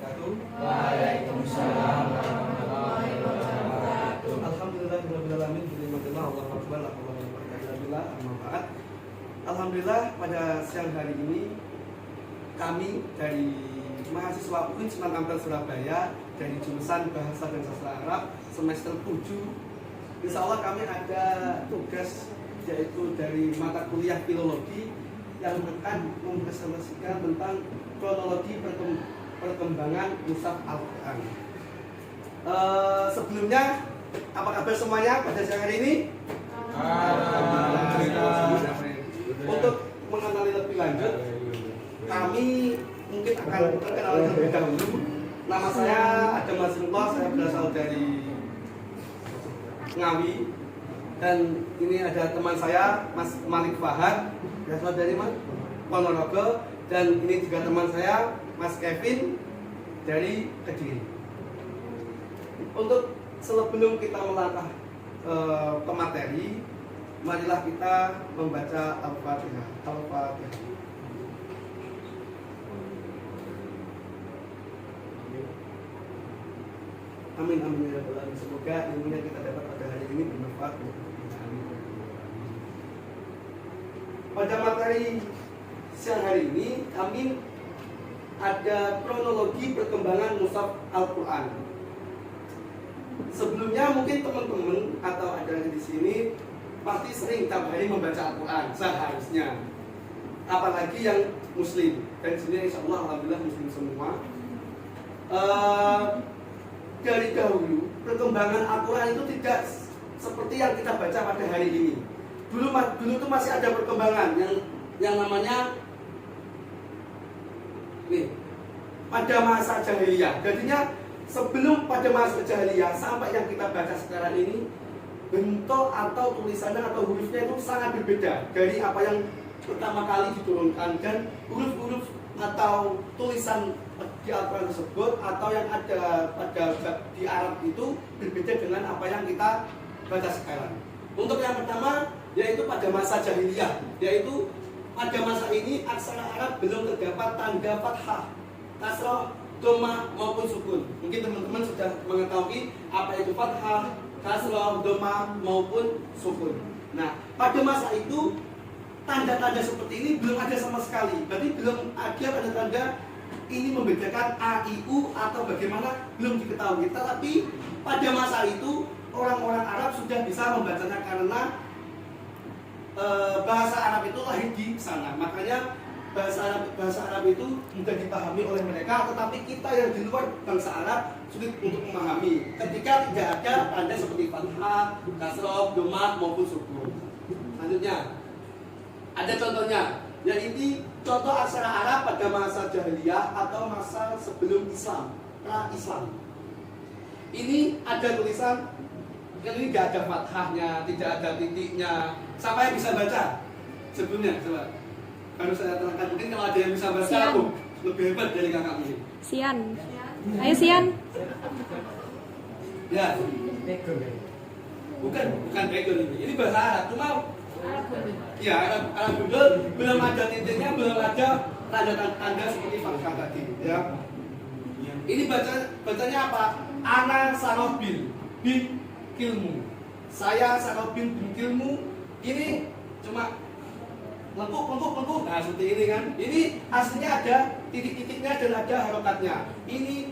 wabarakatuh. Waalaikumsalam warahmatullahi wabarakatuh. Alhamdulillahirabbil alamin. Bismillah, Allahu akbar, la haula wala quwwata illa billah. Amma ba'd. Alhamdulillah pada siang hari ini kami dari mahasiswa UIN Sunan Ampel Surabaya dari jurusan Bahasa dan Sastra Arab semester 7. Insya Allah kami ada tugas yaitu dari mata kuliah filologi yang akan mempresentasikan tentang kronologi perkembangan mushaf Al-Quran. Sebelumnya, apa kabar semuanya pada siang hari ini? Untuk mengenali lebih lanjut, kami mungkin akan perkenalan terlebih dahulu. Nama saya Adam Nasrullah, saya berasal dari Ngawi. Dan ini ada teman saya, Mas Malik Fahad, berasal dari Ponorogo. Dan ini juga teman saya, Mas Kevin, dari Kediri. Untuk sebelum kita melangkah ke materi, marilah kita membaca Al-Fatihah. Al-Fatihah. Amin amin ya rabbal alamin. Semoga ilmu yang kita dapat pada hari ini bermanfaat untuk kita. Amin. Pada materi siang hari ini kami ada kronologi perkembangan mushaf Al-Quran. Sebelumnya mungkin teman-teman atau ada di sini pasti sering tiap hari membaca Al-Quran seharusnya. Apalagi yang Muslim. Dan di sini insya Allah alhamdulillah Muslim semua. Dari dahulu perkembangan Al-Quran itu tidak seperti yang kita baca pada hari ini. Dulu tuh masih ada perkembangan yang namanya pada masa jahiliyah. Jadinya sebelum pada masa jahiliyah sampai yang kita baca sekarang ini, bentuk atau tulisannya atau hurufnya itu sangat berbeda dari apa yang pertama kali diturunkan. Dan huruf-huruf atau tulisan di Al-Quran tersebut atau yang ada di Arab itu berbeda dengan apa yang kita baca sekarang. Untuk yang pertama yaitu pada masa jahiliyah, yaitu pada masa ini aksara Arab belum terdapat tanda fathah, kasrah, dhamma maupun sukun. Mungkin teman-teman sudah mengetahui apa itu fathah, kasrah, dhamma maupun sukun. Nah, pada masa itu tanda-tanda seperti ini belum ada sama sekali. Berarti belum ada tanda-tanda ini membedakan A, I, U atau bagaimana belum diketahui. Tetapi pada masa itu orang-orang Arab sudah bisa membacanya karena bahasa Arab itu lahir di sana. Makanya bahasa Arab itu mudah dipahami oleh mereka. Tetapi kita yang di luar bangsa Arab sulit untuk memahami ketika tidak ada tanda seperti fathah, kasrah, dhamma maupun sukun. Selanjutnya ada contohnya, yaitu contoh aksara Arab pada masa jahiliyah atau masa sebelum Islam, pra-Islam. Ini ada tulisan, kan ini tidak ada fathahnya, tidak ada titiknya. Siapa yang bisa baca? Sebelumnya, coba. Baru saya terangkan, mungkin kalau ada yang bisa baca, Sian. aku lebih hebat dari kakak ini. Sian. Ayo Sian. Ya. Bukan background ini. Ini bahasa Arab, cuma ya Arab Google belum ada titiknya, belum ada tanda-tanda seperti fathah tadi. Ya. Ini bacanya apa? Ana Sarobil bin Kilmu. Saya Sarobil bin Kilmu. Ini cuma lengkuk. Nah seperti ini kan. Ini aslinya ada titik-titiknya dan ada harokatnya. Ini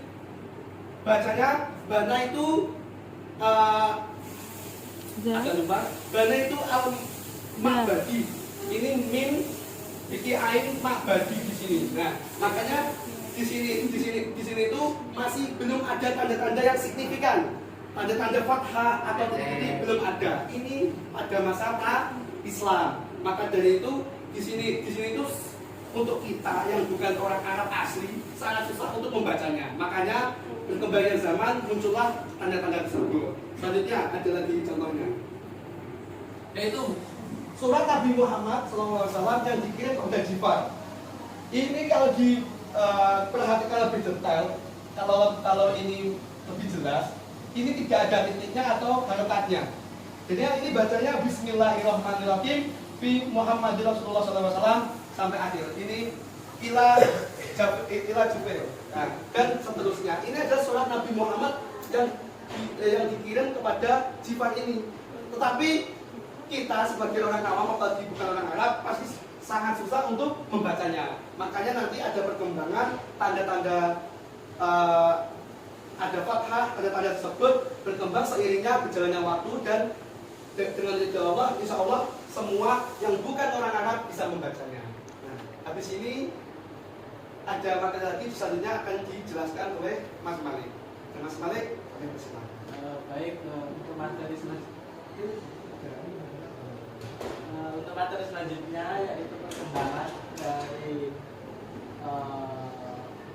bacanya bana itu agak lupa. Bana itu Makbadi. Ini mim bikin ain makbadi di sini. Nah, makanya di sini itu masih belum ada tanda-tanda yang signifikan. Tanda-tanda fathah atau titik belum ada. Ini pada masa Islam. Maka dari itu di sini itu untuk kita yang bukan orang Arab asli sangat susah untuk membacanya. Makanya berkembangnya zaman muncullah tanda-tanda tersebut. Selanjutnya ada lagi contohnya, yaitu surat Nabi Muhammad SAW yang dikirim oleh Jibril. Ini kalau diperhatikan lebih detail, kalau ini lebih jelas, ini tidak ada titiknya atau harokatnya. Jadi ini bacanya Bismillahirrahmanirrahim fi Muhammadin Rasulullah SAW sampai akhir. Ini ila ila Jibril. Nah, dan seterusnya. Ini adalah surat Nabi Muhammad yang dikirim kepada Jifar ini. Tetapi kita sebagai orang awam apalagi bukan orang Arab pasti sangat susah untuk membacanya. Makanya nanti ada perkembangan tanda-tanda ada fathah, tanda-tanda tersebut berkembang seiringnya berjalannya waktu dan dengan ridho Allah, insya Allah semua yang bukan orang Arab bisa membacanya. Nah, habis ini ada materi lagi selanjutnya akan dijelaskan oleh Mas Malik. Dan Mas Malik, kami persilakan. Baik, untuk materi selanjutnya. Untuk materi selanjutnya yaitu perkembangan dari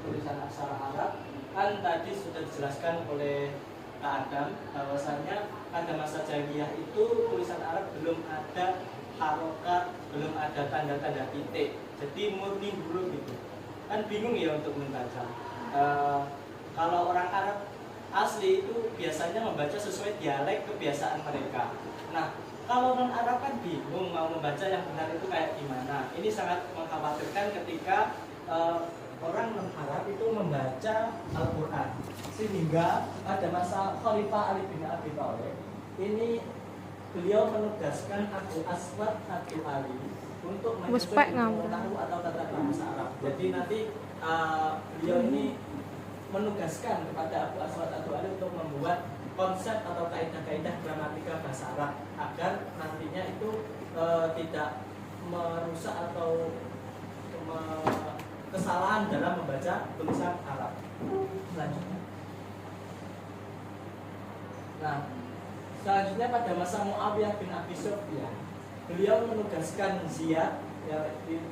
tulisan aksara Arab. Kan tadi sudah dijelaskan oleh Kak Adam bahwasannya pada masa jahiliyah itu tulisan Arab belum ada harokat, belum ada tanda-tanda titik, jadi murni huruf gitu. Kan bingung ya untuk membaca. Kalau orang Arab asli itu biasanya membaca sesuai dialek kebiasaan mereka. Nah, kalau non Arab kan bingung mau membaca yang benar itu kayak gimana. Ini sangat mengkhawatirkan ketika orang non Arab itu membaca Al-Quran, sehingga pada masa Khalifah Ali bin Abi Thalib ini beliau menugaskan Abu Aswad Abu Ali untuk tahu atau tata bahasa Arab. Jadi nanti beliau ini menugaskan kepada Abu Aswad Abu Ali untuk membuat konsep atau kaidah-kaidah gramatika bahasa Arab agar nantinya itu tidak merusak atau kesalahan dalam membaca tulisan Arab. Selanjutnya. Nah, selanjutnya pada masa Muawiyah bin Abi Sufyan, beliau menugaskan Ziyad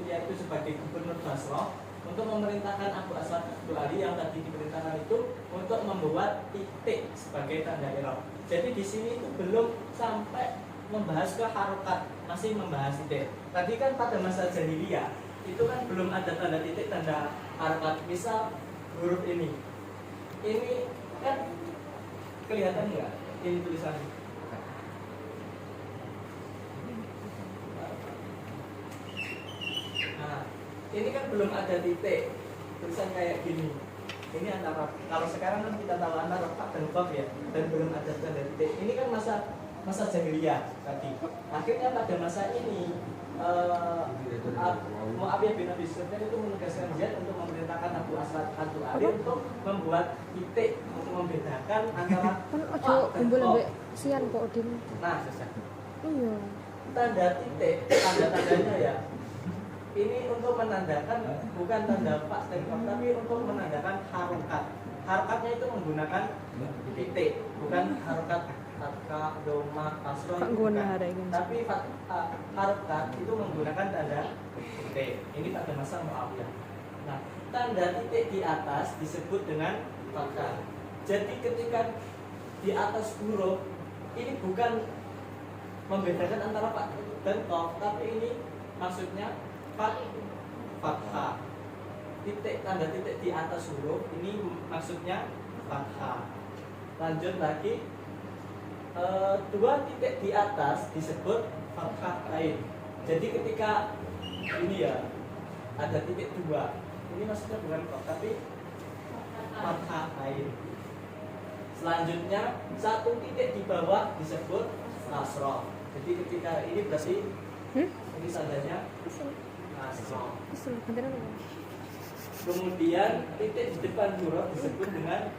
yaitu sebagai gubernur Basrah untuk memerintahkan Abu Aswad Abu Ali yang tadi diperintahkan itu untuk membuat titik sebagai tanda i'rab. Jadi di sini itu belum sampai membahas ke harokat, masih membahas titik. Tadi kan pada masa jahiliyah itu kan belum ada tanda titik, tanda harokat. Misal huruf ini kan kelihatan nggak? Ini tulisannya. Nah, ini kan belum ada titik, tulisan kayak gini. Ini antara, kalau sekarang kan kita tahu antara Pak dan Bab ya, dan belum ada tanda titik. Ini kan masa jahiliyah tadi. Akhirnya pada masa ini Muawiyah bin Abi Sufyan itu menugaskan Ziyad untuk memerintahkan Abu Aswad Abu Ali untuk membuat titik untuk membedakan antara Pak dan Bab. Sian kok Odin. Nah, Iya. tanda titik, tanda-tandanya ya. Ini untuk menandakan bukan tanda Pak dan Bab, tapi untuk menandakan harokat. Harokatnya itu menggunakan titik, bukan harokat fathah, doma, kasroh, tapi harokat itu menggunakan tanda titik. Ini pada masa Muawiyah. Nah, tanda titik di atas disebut dengan fathah. Jadi ketika di atas huruf ini bukan membedakan antara Pak dan Qaf, tapi ini maksudnya fathah. Titik, tanda titik di atas huruf ini maksudnya fathah. Lanjut lagi, dua titik di atas disebut fathah lain. Jadi ketika ini ya ada titik dua, ini maksudnya bukan Qaf tapi fathah lain. Selanjutnya satu titik di bawah disebut kasroh. Jadi ketika ini berarti ini tandanya kasroh. Kemudian titik di depan huruf disebut dengan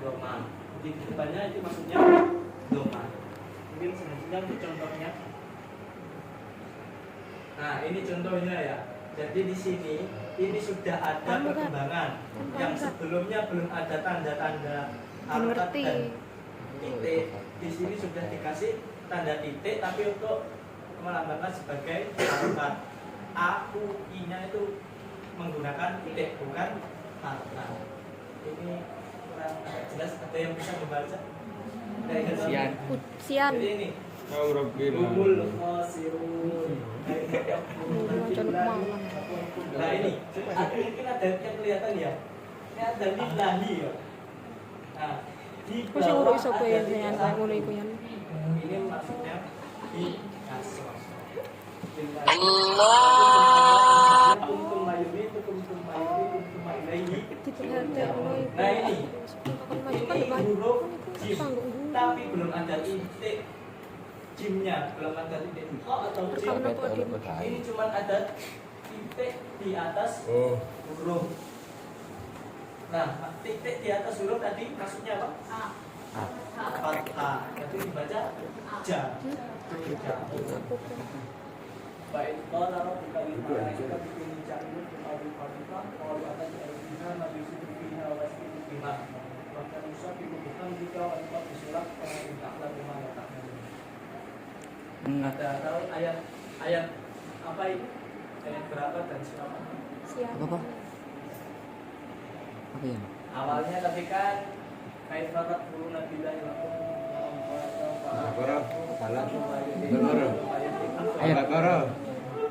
doma. Di depannya itu maksudnya doma. Mungkin selanjutnya untuk contohnya. Nah, ini contohnya ya. Jadi di sini ini sudah ada perkembangan yang sebelumnya belum ada tanda-tanda harokat dan titik. Di sini sudah dikasih tanda titik, tapi untuk melambangkan sebagai harokat. A, U, I-nya itu menggunakan titik, bukan harokat. Ini kurang jelas. Ada yang bisa membaca? Sian. Jadi ini Gumul khosirun. Nah ini mungkin ada yang kelihatan ya. Ini ada lillahi ya. Nah, di bawah ada ini maksudnya di kasroh. Allah. Kuntum mayumi, kuntum mayumi. jim, tapi belum ada titik jimnya, belum ada titik ko atau jim. Ini cuma ada titik di atas huruf. Nah, titik di atas huruf tadi maksudnya apa? Fathah. Jadi dibaca ja. Baik, kalau buka lima kita bikin cakul kembali fathah, kalau ada alifnya nabi sifriha wasifriha. Maka Musa dibutuhkan jika wanita disurat kalau taklah rumah letak. Ada tahu ayat apa itu? Ayat berapa dan siapa? Siapa? Apa ya? Awalnya tapi kan kait farat guru Nabi lah yang Ayat Baqarah.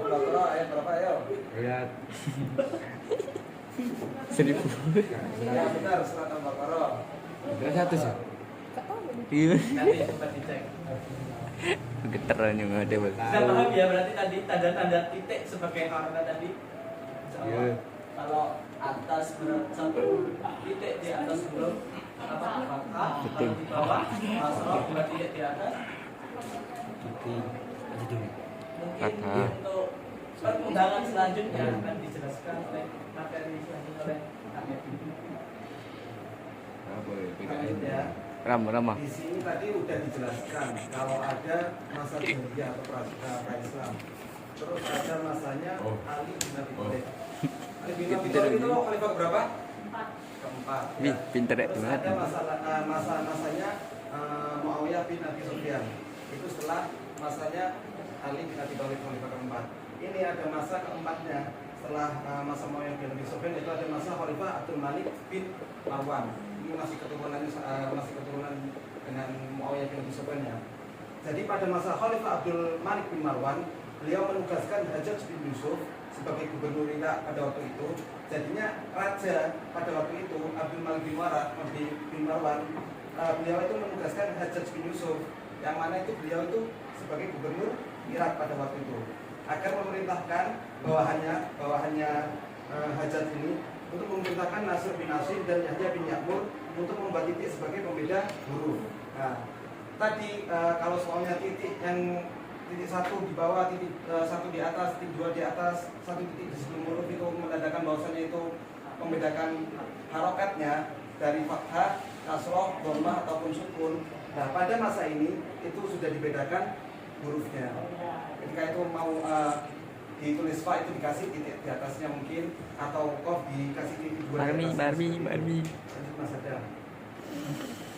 Baqarah ayat berapa ayo? Ayat 1000. Ya benar surat Al-Baqarah. Udah 100 ya? Gak tahu. Iya. Nanti coba dicek. Geteran yang ada bang. Bisa paham ya berarti tadi tanda-tanda titik sebagai harga tadi. Iya. Kalau atas berat satu titik di atas huruf apa fathah, kalau di bawah asrof dua titik di atas. Mungkin untuk perkembangan selanjutnya akan dijelaskan oleh materi selanjutnya oleh Kak Evi. Lanjut ya. Ramah. Di sini tadi udah dijelaskan kalau ada masa jahiliyah atau pra-Islam. Terus ada masanya Ali bin Abi Thalib. Ali bin Abi Thalib itu khalifah berapa? Keempat. Wih, pinter ya, Terus banget. ada masanya Muawiyah bin Abi Sufyan. Itu setelah masanya Ali bin Abi Thalib khalifah keempat. Ini ada masa keempatnya setelah masa Muawiyah bin Abi Sufyan, itu ada masa khalifah Abdul Malik bin Marwan. Ini masih keturunan dengan Muawiyah bin Abi Sufyan ya. Jadi pada masa Khalifah Abdul Malik bin Marwan, beliau menugaskan Hajjaj bin Yusuf sebagai gubernur Irak pada waktu itu. Jadinya raja pada waktu itu Abdul Malik bin Marwan, beliau itu menugaskan Hajjaj bin Yusuf, yang mana itu beliau itu sebagai gubernur Irak pada waktu itu, agar memerintahkan bawahannya Hajjaj ini untuk memerintahkan Nasir bin Nasir dan Yahya bin Ya'mur untuk membuat titik sebagai pembeda huruf. Nah, tadi kalau soalnya titik yang titik satu di bawah, titik satu di atas, titik dua di atas, satu titik di sebelum huruf itu menandakan bahwasanya itu membedakan harokatnya dari fathah, kasroh, dhammah ataupun sukun. Nah, pada masa ini itu sudah dibedakan hurufnya. Ketika itu mau ditulis fa itu dikasih titik di atasnya mungkin, atau kof dikasih titik dua di atas. Barbie. Mas ada.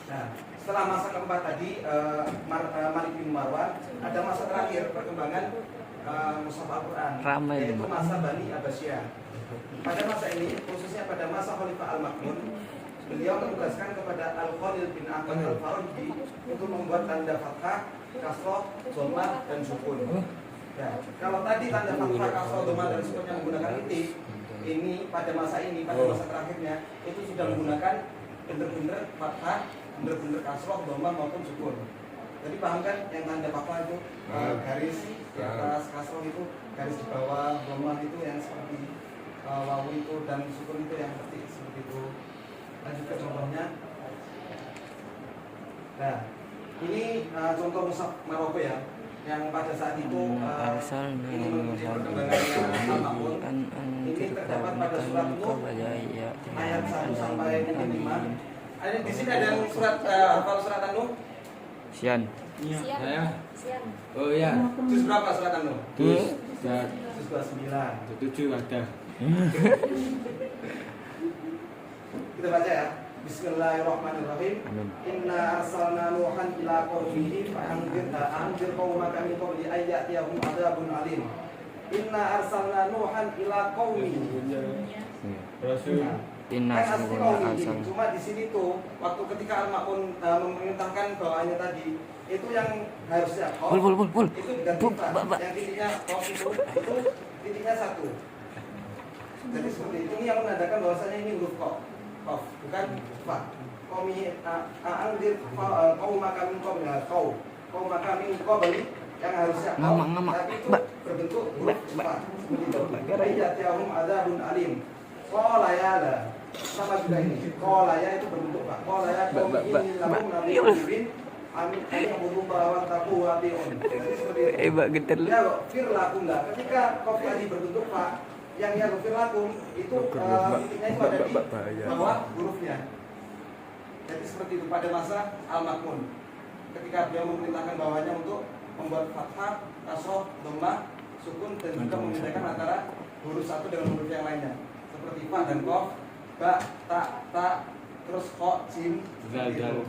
Nah, setelah masa keempat tadi Malik bin Marwan, ada masa terakhir perkembangan mushaf Al-Quran, Ramai yaitu ini, masa Bani Abbasiyah. Pada masa ini, khususnya pada masa Khalifah Al-Makmun, beliau menugaskan kepada Al-Khalil bin Ahmad Al-Faridi untuk membuat tanda fathah, kasroh, dhammah, dan sukun. Ya, kalau tadi tanda fathah, kasroh, dhammah, dan sukun yang menggunakan titik, ini pada masa terakhirnya itu sudah menggunakan bener-bener fathah, bener-bener kasroh, dhammah maupun sukun. Jadi paham kan yang tanda fathah itu garis di atas, kasroh itu garis di bawah, dhammah itu yang seperti wawu itu, dan sukun itu yang seperti itu. Lanjut ke contohnya. Nah, ini contoh mushaf Maroko ya, yang pada saat itu ini mengikuti perkembangan Al-Makmun. Ini terdapat pada surat Nuh ayat 1 sampai 5. Ada di sini ada yang surat hafal surat An-Nuh? Sian. Siang. Oh ya. Juz berapa surat An-Nuh? Juz Juz 29. 7 ada. Kita baca ya. Bismillahirrahmanirrahim. Amin. Inna arsalna Nuhan ila qaumihi fa'anzir qaumaka min qabli an ya'tiyahum adzabun alim. Inna arsalna Nuhan ila qaumihi. Rasul. Inna Kan asli qaumi ini. asal. Cuma di sini tuh waktu ketika Al-Makmun memerintahkan bawahannya tadi, itu yang harusnya qaum. Pul. Itu diganti fa. Yang titiknya qaum itu titiknya satu. Jadi seperti itu. Ini yang menandakan bahwasanya ini huruf qauf, bukan fa. Qaumi anzir qaumaka min qabli qaumaka min qabli, yang harusnya qaum, tapi itu berbentuk huruf fa. Seperti itu. Ayyatihum adzabun alim. Qala ya la Sama juga ini. Kolaya itu berbentuk Pak. Kolaya ini lalu nabi Ibrahim. Amin yang berubah tabu hatiun. Seperti itu. geter. Ya kok fir lakum lah. Ketika kofi adi berbentuk Pak, yang fir lakum itu titiknya itu ada di bawah hurufnya. Jadi seperti itu pada masa Al-Makmun. Ketika beliau memerintahkan bawahnya untuk membuat fathah, kasroh, dhammah, sukun dan juga membedakan antara huruf satu dengan huruf yang lainnya. Seperti fa dan qaf, ba, ta, terus kha, jim, seperti itu.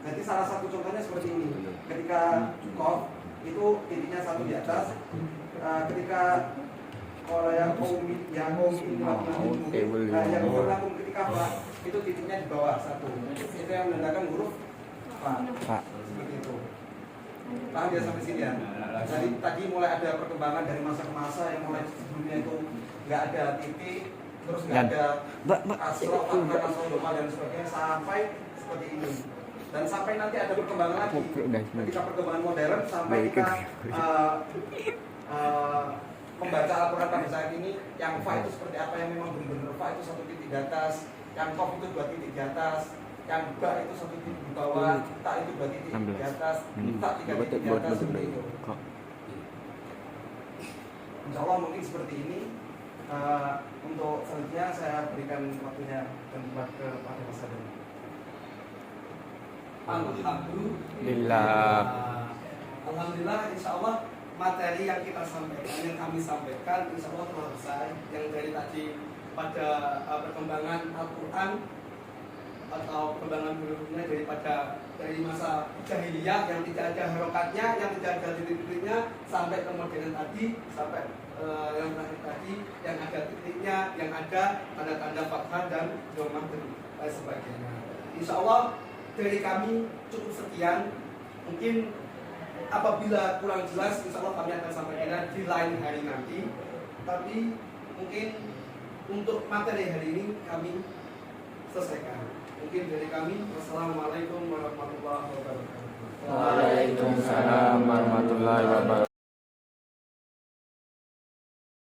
Jadi salah satu contohnya seperti ini. Ketika qaf itu titiknya satu di atas. Ketika kalau yang ini yang berlaku ketika fa itu titiknya di bawah satu. Itu yang menandakan huruf fa. Seperti itu. Paham ya sampai sini ya? Jadi tadi mulai ada perkembangan dari masa ke masa yang mulai sebelumnya itu nggak ada titik, terus nggak ada asrof, doma dan sebagainya sampai seperti ini. Dan sampai nanti ada perkembangan lagi. Ketika perkembangan modern sampai kita membaca Al-Quran pada saat ini, yang fa itu seperti apa, yang memang benar-benar fa itu satu titik di atas, yang qaf itu 2 titik di atas, yang ba itu 1 titik di bawah, ta itu 2 titik di atas, ta 3 titik di atas, seperti itu. Insya Allah mungkin seperti ini. Untuk selanjutnya saya berikan waktunya dan tempat kepada Mas Adam. Alhamdulillah. Alhamdulillah, insya Allah materi yang kita sampaikan, yang kami sampaikan, insya Allah telah selesai. Yang dari tadi pada perkembangan Al-Quran atau perkembangan hurufnya dari masa jahiliyah yang tidak ada harokatnya, yang tidak ada titik-titiknya, sampai ke modern tadi, sampai yang terakhir tadi, yang ada titiknya, yang ada tanda-tanda fathah dan dhammah dan lain sebagainya. Insya Allah dari kami cukup sekian. Mungkin apabila kurang jelas, insya Allah kami akan sampaikan di lain hari nanti. Tapi mungkin untuk materi hari ini kami selesaikan. Mungkin dari kami, wassalamualaikum warahmatullahi wabarakatuh. Waalaikumsalam warahmatullahi wabarakatuh.